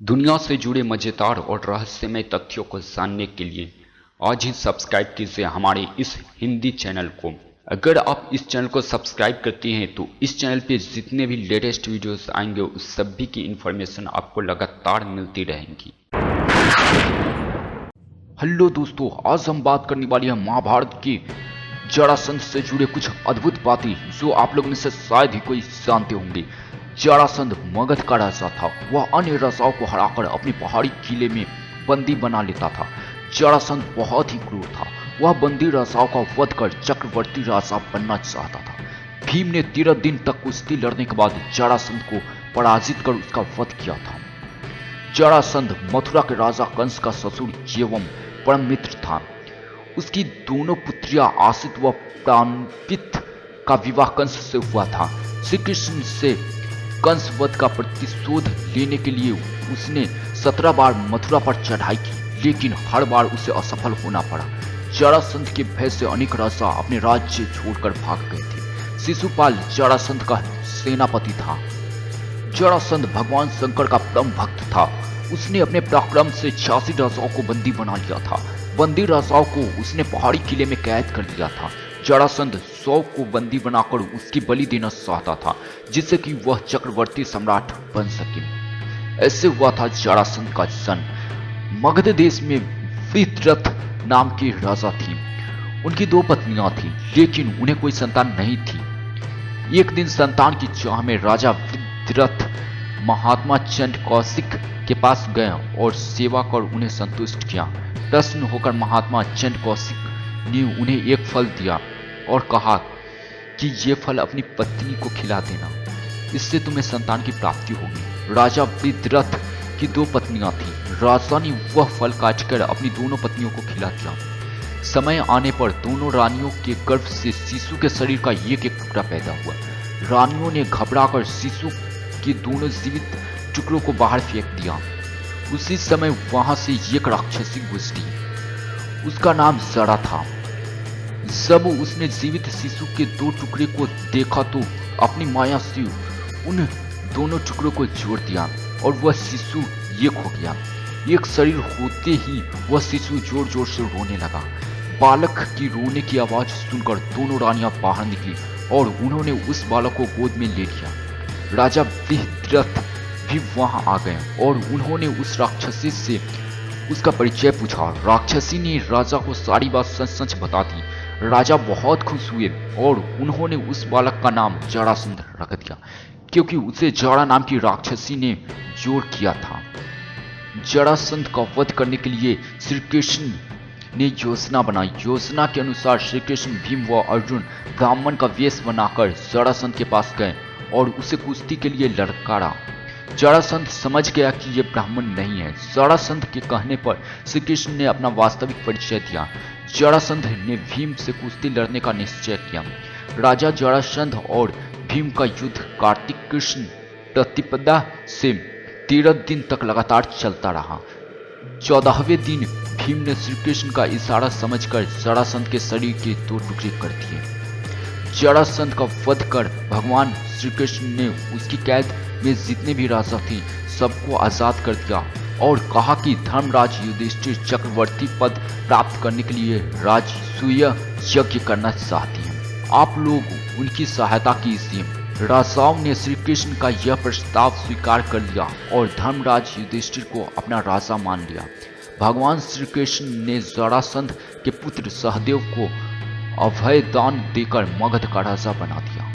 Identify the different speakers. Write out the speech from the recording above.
Speaker 1: दुनिया से जुड़े मजेदार और रहस्यमय तथ्यों को जानने के लिए आज ही सब्सक्राइब कीजिए हमारे इस हिंदी चैनल को। अगर आप इस चैनल को सब्सक्राइब करते हैं तो इस चैनल पे जितने भी लेटेस्ट वीडियोस आएंगे उस सभी की इंफॉर्मेशन आपको लगातार मिलती रहेंगी। हेलो दोस्तों, आज हम बात करने वाली है महाभारत की जरासंध से जुड़े कुछ अद्भुत बातें जो आप लोग में से शायद ही कोई जानते होंगे। जरासंध मगध का राजा था। वह अन्य राजाओं को हराकर अपनी पहाड़ी किले में बंदी बना लेता था। जरासंध बहुत ही क्रूर था। वह बंदी राजाओं का वध कर चक्रवर्ती राजा बनना चाहता था। भीम ने 13 दिन तक कुश्ती लड़ने के बाद जरासंध को पराजित कर उसका वध किया था। जरासंध मथुरा के राजा कंस का ससुर एवं परम मित्र था। उसकी दोनों पुत्रियां आसित व प्राणपित का विवाह कंस से हुआ था। श्री कृष्ण से कंस वध का प्रतिशोध लेने के लिए उसने 17 बार मथुरा पर चढ़ाई की, लेकिन हर बार उसे असफल होना पड़ा। जरासंध के भय से अनेक राजा अपने राज्य छोड़कर भाग गए थे। शिशुपाल जरासंध का सेनापति था। जरासंध भगवान शंकर का परम भक्त था। उसने अपने पराक्रम से 86 राजाओं को बंदी बना लिया था। बंदी राजाओं को उसने पहाड़ी किले में कैद कर लिया था। जरासंध 100 को बंदी बनाकर उसकी बलि देना चाहता था, जिससे कि वह चक्रवर्ती सम्राट बन सके। ऐसे हुआ था जरासंध का जन्म। मगध देश में विदरथ नाम की राजा थी। उनकी 2 पत्नियां थी, लेकिन उन्हें कोई संतान नहीं थी। एक दिन संतान की चाह में राजा विदरथ महात्मा चंड कौशिक के पास गए और सेवा कर उन्हें संतुष्ट किया। प्रसन्न होकर महात्मा चंड कौशिक ने उन्हें एक फल दिया और कहा कि ये फल अपनी पत्नी को खिला देना, इससे तुम्हें संतान की प्राप्ति होगी। राजा विदरथ की 2 पत्नियां थीं। राजा ने वह फल काटकर अपनी दोनों पत्नियों को खिला दिया। समय आने पर दोनों रानियों के गर्भ से शिशु के शरीर का एक एक टुकड़ा पैदा हुआ। रानियों ने घबराकर शिशु के दोनों जीवित टुकड़ों को बाहर फेंक दिया। उसी समय वहां से एक राक्षसी गुजरी। उसका नाम जरा था। जब उसने जीवित शिशु के 2 टुकड़े को देखा तो अपनी माया से उन दोनों टुकड़ों को जोड़ दिया और वह शिशु एक हो गया। एक शरीर होते ही वह शिशु जोर जोर से रोने लगा। बालक की रोने की आवाज सुनकर दोनों रानियां बाहर निकली और उन्होंने उस बालक को गोद में ले लिया। राजा विदरथ भी वहां आ गए और उन्होंने उस राक्षसी से उसका परिचय पूछा। राक्षसी ने राजा को सारी बात सच सच बता दी। राजा बहुत खुश हुए और उन्होंने उस बालक का नाम जरासंध रख दिया, क्योंकि उसे जरा नाम की राक्षसी ने जोर किया था। जरासंध का वध करने के लिए श्री कृष्ण ने योजना बनाई। योजना के अनुसार श्री कृष्ण, भीम व अर्जुन ब्राह्मण का वेश बनाकर जरासंध के पास गए और उसे कुश्ती के लिए ललकारा। जरासंध समझ गया कि यह ब्राह्मण नहीं है। जरासंध के कहने पर श्री कृष्ण ने अपना वास्तविक परिचय दिया। जरासंध ने भीम से कुश्ती लड़ने का निश्चय किया। राजा जरासंध और भीम का युद्ध कार्तिक कृष्ण प्रतिपदा से 13 दिन तक लगातार चलता रहा। 14वें दिन भीम ने श्री कृष्ण का इशारा समझकर जरासंध के शरीर के 2 टुकड़े कर दिए। जरासंध का वध कर भगवान श्री कृष्ण ने उसकी कैद में जितने भी राजा थे सबको आजाद कर दिया और कहा कि धर्मराज युधिष्ठिर चक्रवर्ती पद प्राप्त करने के लिए राजसूय यज्ञ करना चाहते हैं। आप लोग उनकी सहायता कीजिए। राजाओं ने श्री कृष्ण का यह प्रस्ताव स्वीकार कर लिया और धर्मराज युधिष्ठिर को अपना राजा मान लिया। भगवान श्री कृष्ण ने जरासंध के पुत्र सहदेव को अभय दान देकर मगध का राजा बना दिया।